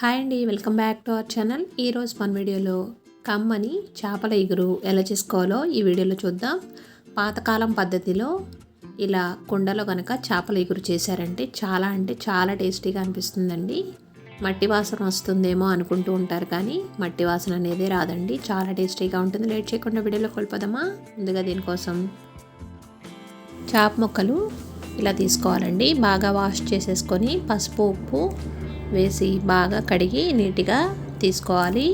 Hi అండి, welcome back to our channel. ఈరోజు మన వీడియోలో కమ్మని చేపల ఇగురు ఎలా చేసుకోవాలో ఈ వీడియోలో చూద్దాం. పాతకాలం పద్ధతిలో ఇలా కుండలో కనుక చేపల ఇగురు చేశారంటే చాలా టేస్టీగా అనిపిస్తుందండి. మట్టి వాసన వస్తుందేమో అనుకుంటూ ఉంటారు, కానీ మట్టి వాసన అనేది రాదండి. చాలా టేస్టీగా ఉంటుంది. లేట్ చేయకుండా వీడియోలో కొలిపోదామా. ముందుగా దీనికోసం చేప ముక్కలు ఇలా తీసుకోవాలండి. బాగా వాష్ చేసేసుకొని పసుపు ఉప్పు వేసి బాగా కడిగి నీట్గా తీసుకోవాలి.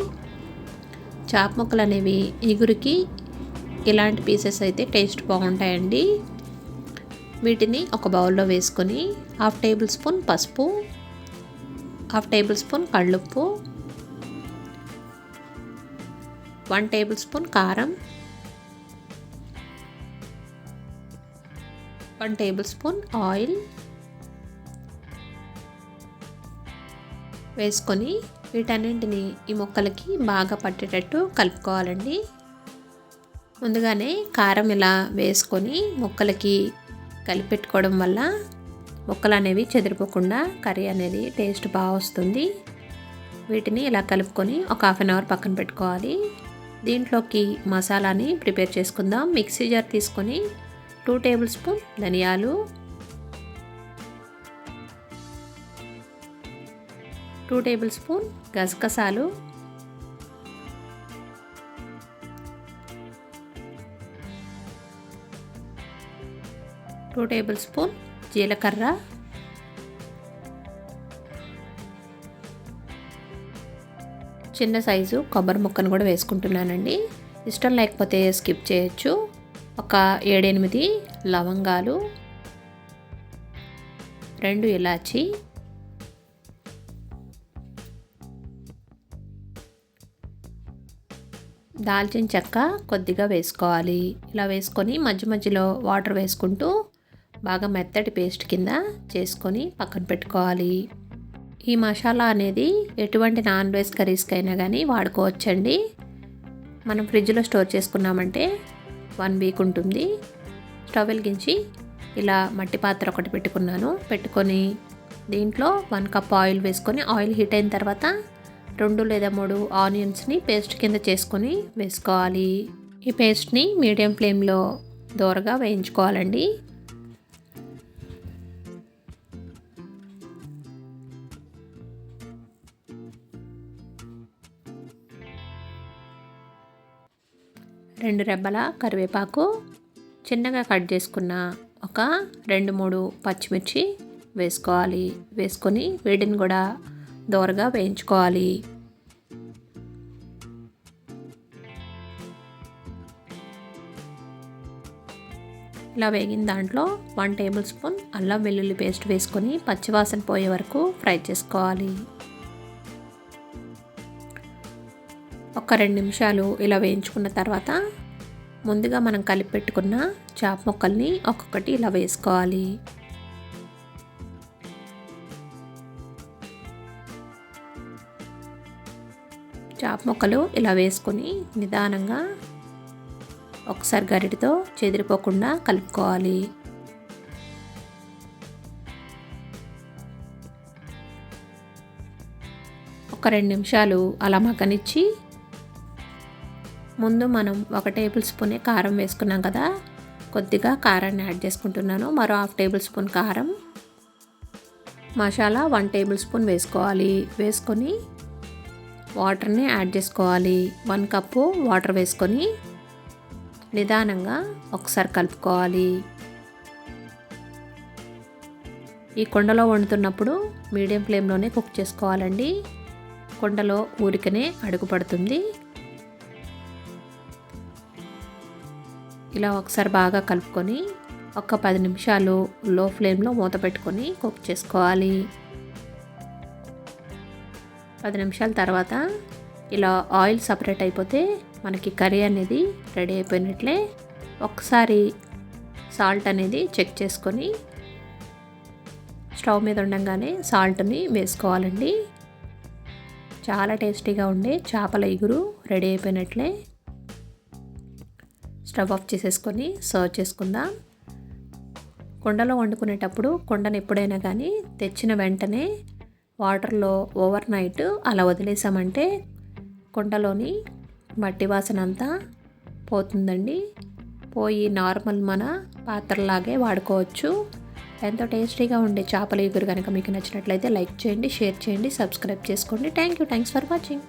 చేప ముక్కలు అనేవి ఇగురికి ఇలాంటి పీసెస్ అయితే టేస్ట్ బాగుంటాయండి. వీటిని ఒక బౌల్లో వేసుకొని 1/2 టేబుల్ స్పూన్ పసుపు, 1/2 టేబుల్ స్పూన్ కళ్ళుప్పు, 1 టేబుల్ స్పూన్ కారం, 1 టేబుల్ స్పూన్ ఆయిల్ వేసుకొని వీటన్నింటిని ఈ ముక్కలకి బాగా పట్టేటట్టు కలుపుకోవాలండి. ముందుగానే కారం ఇలా వేసుకొని ముక్కలకి కలిపెట్టుకోవడం వల్ల ముక్కలు అనేవి చెదిరిపోకుండా కర్రీ అనేది టేస్ట్ బాగా వస్తుంది. వీటిని ఇలా కలుపుకొని ఒక 1/2 అవర్ పక్కన పెట్టుకోవాలి. దీంట్లోకి మసాలాని ప్రిపేర్ చేసుకుందాం. మిక్సీ జార్ తీసుకొని 2 టేబుల్ స్పూన్ ధనియాలు, 2 టేబుల్ స్పూన్ గసగసాలు, 2 టేబుల్ స్పూన్ జీలకర్ర, చిన్న సైజు కొబ్బరి ముక్కను కూడా వేసుకుంటున్నానండి. ఇష్టం లేకపోతే స్కిప్ చేయొచ్చు. ఒక 7-8 లవంగాలు, 2 ఇలాచి, దాల్చిన చెక్క కొద్దిగా వేసుకోవాలి. ఇలా వేసుకొని మధ్యలో వాటర్ వేసుకుంటూ బాగా మెత్తటి పేస్ట్ కింద చేసుకొని పక్కన పెట్టుకోవాలి. ఈ మసాలా అనేది ఎటువంటి నాన్ వెజ్ కర్రీస్కైనా కానీ వాడుకోవచ్చండి. మనం ఫ్రిడ్జ్లో స్టోర్ చేసుకున్నామంటే 1 వీక్ ఉంటుంది. స్టవ్ వెలిగించి ఇలా మట్టి పాత్ర ఒకటి పెట్టుకొని దీంట్లో 1 కప్ ఆయిల్ వేసుకొని ఆయిల్ హీట్ అయిన తర్వాత 2 లేదా 3 ఆనియన్స్ని పేస్ట్ కింద చేసుకొని వేసుకోవాలి. ఈ పేస్ట్ని మీడియం ఫ్లేమ్లో దోరగా వేయించుకోవాలండి. రెండు రెబ్బల కరివేపాకు, చిన్నగా కట్ చేసుకున్న ఒక 2-3 పచ్చిమిర్చి వేసుకోవాలి. వేసుకొని వీటిని కూడా దోరగా వేయించుకోవాలి. ఇలా వేగిన దాంట్లో 1 టేబుల్ స్పూన్ అల్లం వెల్లుల్లి పేస్ట్ వేసుకొని పచ్చివాసన పోయే వరకు ఫ్రై చేసుకోవాలి. ఒక 2 నిమిషాలు ఇలా వేయించుకున్న తర్వాత ముందుగా మనం కలిపి పెట్టుకున్న చేప ముక్కల్ని ఒక్కొక్కటి ఇలా వేసుకోవాలి. చేప ముక్కలు ఇలా వేసుకొని నిదానంగా ఒకసారి గరిటెతో చెదిరిపోకుండా కలుపుకోవాలి. ఒక 2 నిమిషాలు అలా మగ్గనిచ్చి ముందు మనం 1 టేబుల్ స్పూనే కారం వేసుకున్నాం కదా, కొద్దిగా కారాన్ని యాడ్ చేసుకుంటున్నాను. మరో 1/2 టేబుల్ స్పూన్ కారం, మసాలా 1 టేబుల్ స్పూన్ వేసుకోవాలి. వేసుకొని వాటర్ని యాడ్ చేసుకోవాలి. 1 కప్పు వాటర్ వేసుకొని నిదానంగా ఒకసారి కలుపుకోవాలి. ఈ కుండలో వండుతున్నప్పుడు మీడియం ఫ్లేమ్లోనే కుక్ చేసుకోవాలండి. కుండలో ఊరికనే అడుగు పడుతుంది. ఇలా ఒకసారి బాగా కలుపుకొని ఒక 10 నిమిషాలు లో ఫ్లేమ్లో మూత పెట్టుకొని కుక్ చేసుకోవాలి. 10 నిమిషాల తర్వాత ఇలా ఆయిల్ సపరేట్ అయిపోతే మనకి కర్రీ అనేది రెడీ అయిపోయినట్లే. ఒకసారి సాల్ట్ అనేది చెక్ చేసుకొని స్టవ్ మీద ఉండగానే సాల్ట్ని వేసుకోవాలండి. చాలా టేస్టీగా ఉండే చేపల ఇగురు రెడీ అయిపోయినట్లే. స్టవ్ ఆఫ్ చేసేసుకొని సర్వ్ చేసుకుందాం. కుండలో వండుకునేటప్పుడు కుండను ఎప్పుడైనా కానీ తెచ్చిన వెంటనే వాటర్లో ఓవర్ నైట్ అలా వదిలేసామంటే కుండలోని మట్టి వాసన అంతా పోతుందండి. పోయి నార్మల్ మన పాత్రలాగే వాడుకోవచ్చు. ఎంతో టేస్టీగా ఉండే చేపల ఇగురు కనుక మీకు నచ్చినట్లయితే లైక్ చేయండి, షేర్ చేయండి, సబ్స్క్రైబ్ చేసుకోండి. Thanks for watching.